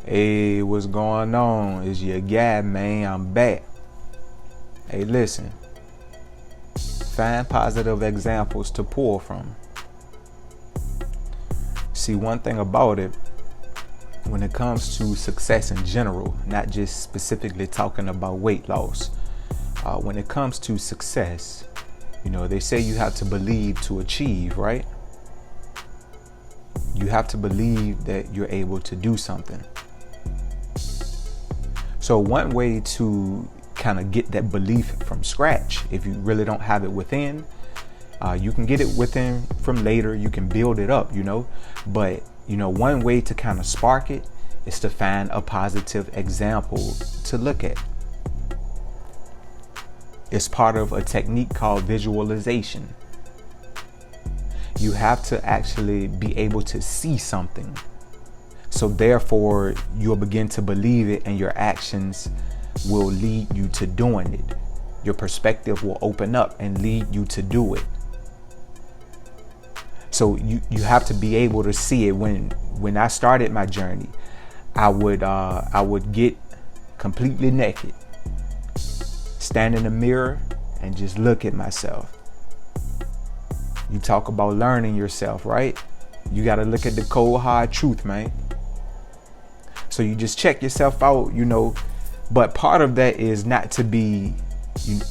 Hey, what's going on? It's your guy, man. I'm back. Hey, listen. Find positive examples to pull from. See, one thing about it, when it comes to success in general, not just specifically talking about weight loss, when it comes to success, they say you have to believe to achieve, right? You have to believe that you're able to do something. So one way to kind of get that belief from scratch, if you really don't have it within, you can get it within from later. You can build it up, but one way to kind of spark it is to find a positive example to look at. It's part of a technique called visualization. You have to actually be able to see something. So therefore, you'll begin to believe it, and your actions will lead you to doing it. Your perspective will open up and lead you to do it. So you have to be able to see it. When I started my journey, I would get completely naked, stand in the mirror, and just look at myself. You talk about learning yourself, right? You got to look at the cold hard truth, man. So you just check yourself out, but part of that is not to be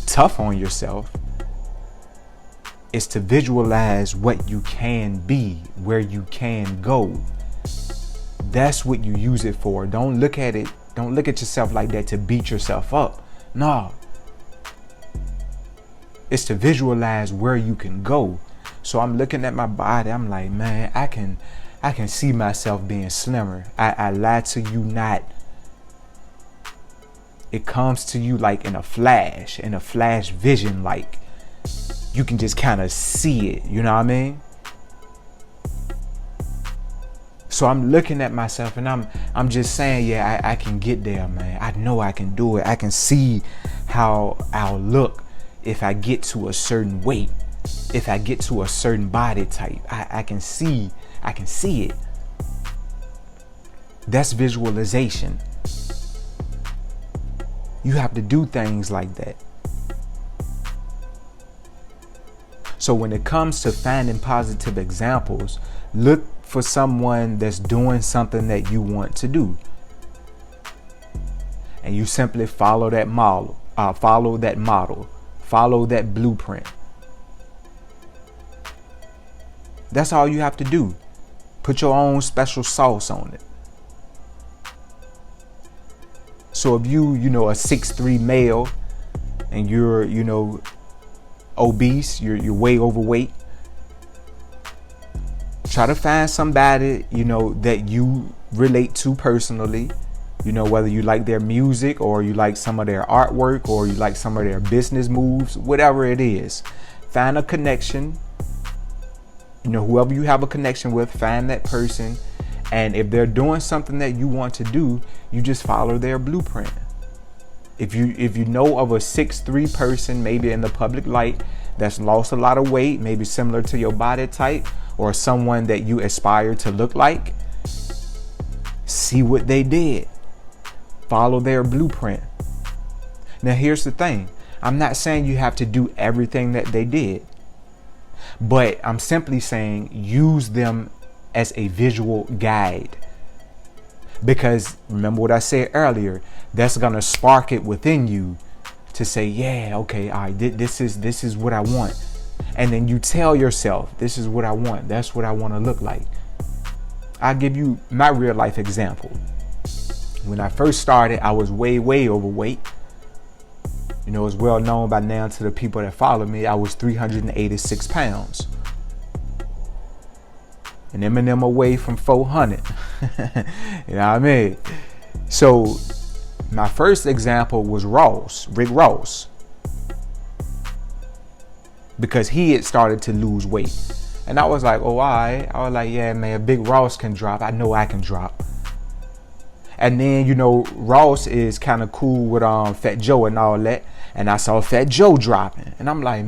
tough on yourself. It's to visualize what you can be, where you can go. That's what you use it for. Don't look at yourself like that to beat yourself up. No. It's to visualize where you can go. So I'm looking at my body. I'm like, man, I can see myself being slimmer. I lie to you not. It comes to you like in a flash vision, like you can just kind of see it, you know what I mean? So I'm looking at myself and I'm just saying, yeah, I can get there, man. I know I can do it. I can see how I'll look if I get to a certain weight, if I get to a certain body type. I can see it. That's visualization. You have to do things like that. So when it comes to finding positive examples, look for someone that's doing something that you want to do. And you simply follow that model, follow that blueprint. That's all you have to do. Put your own special sauce on it. So if you a 6'3" male and you're, obese, you're way overweight, try to find somebody, that you relate to personally, whether you like their music or you like some of their artwork or you like some of their business moves, whatever it is. Find a connection. Whoever you have a connection with, find that person. And if they're doing something that you want to do, you just follow their blueprint. If you know of a 6'3" person, maybe in the public light, that's lost a lot of weight, maybe similar to your body type, or someone that you aspire to look like, see what they did. Follow their blueprint. Now here's the thing. I'm not saying you have to do everything that they did, but I'm simply saying use them as a visual guide. Because remember what I said earlier, that's gonna spark it within you to say, yeah, okay, all right, this is what I want. And then you tell yourself, this is what I want. That's what I want to look like. I'll give you my real life example. When I first started, I was way overweight. It's well known by now to the people that follow me, I was 386 pounds. And Eminem away from 400. You know what I mean? So my first example was Rick Ross. Because he had started to lose weight. And I was like, oh, all right. I was like, yeah, man, Big Ross can drop. I know I can drop. And then, Ross is kind of cool with Fat Joe and all that. And I saw Fat Joe dropping. And I'm like,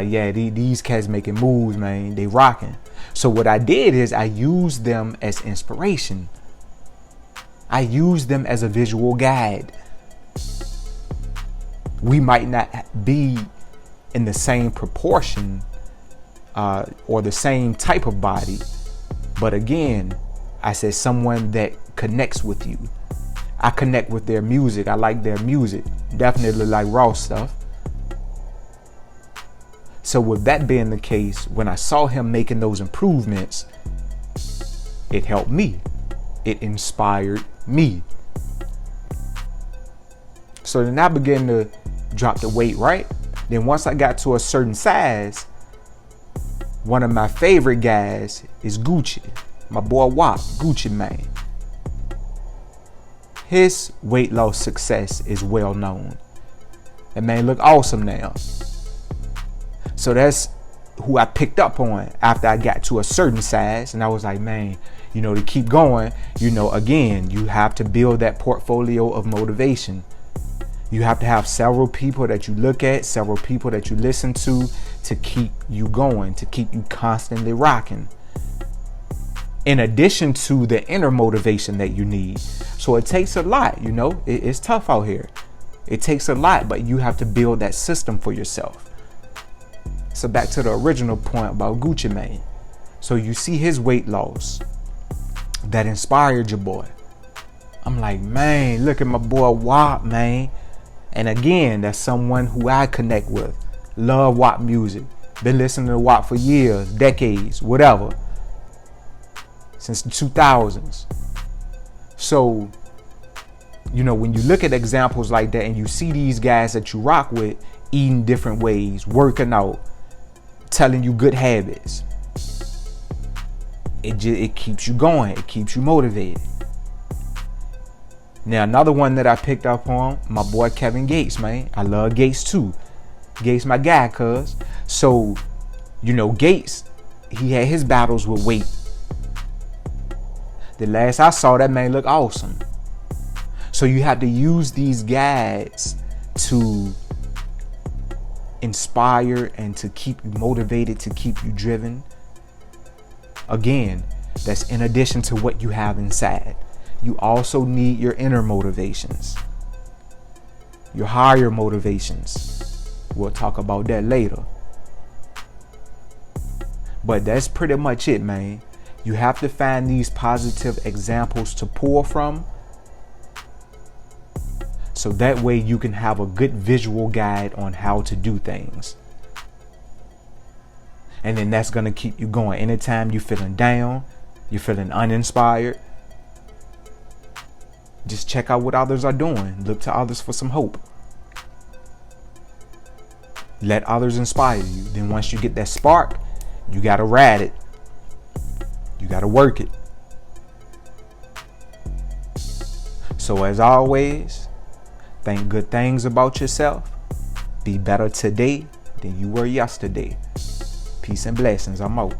yeah, these cats making moves, man. They rocking. So what I did is I used them as inspiration. I use them as a visual guide. We might not be in the same proportion or the same type of body, but again, I said someone that connects with you. I connect with their music. I like their music. Definitely like raw stuff. So with that being the case, when I saw him making those improvements, it helped me. It inspired me. So then I began to drop the weight, right? Then once I got to a certain size, one of my favorite guys is Gucci. My boy WAP, Gucci Mane. His weight loss success is well known. That man look awesome now. So that's who I picked up on after I got to a certain size. And I was like, man, to keep going, again, you have to build that portfolio of motivation. You have to have several people that you look at, several people that you listen to keep you going, to keep you constantly rocking. In addition to the inner motivation that you need. So it takes a lot, it's tough out here. It takes a lot, but you have to build that system for yourself. So back to the original point about Gucci Mane. So you see his weight loss that inspired your boy. I'm like, man, look at my boy WAP, man. And again, that's someone who I connect with. Love WAP music. Been listening to WAP for years, decades, whatever. Since the 2000s. So, when you look at examples like that and you see these guys that you rock with eating different ways, working out, telling you good habits, it keeps you going. It keeps you motivated. Now, another one that I picked up on, my boy Kevin Gates, man. I love Gates too. Gates my guy, cuz. So, Gates, he had his battles with weight. The last I saw, that man look awesome. So you have to use these guides to inspire and to keep you motivated, to keep you driven. Again, that's in addition to what you have inside. You also need your inner motivations, your higher motivations. We'll talk about that later. But that's pretty much it, man. You have to find these positive examples to pull from, so that way you can have a good visual guide on how to do things. And then that's going to keep you going. Anytime you're feeling down, you're feeling uninspired, just check out what others are doing. Look to others for some hope. Let others inspire you. Then once you get that spark, you got to ride it. You got to work it. So as always, think good things about yourself. Be better today than you were yesterday. Peace and blessings. I'm out.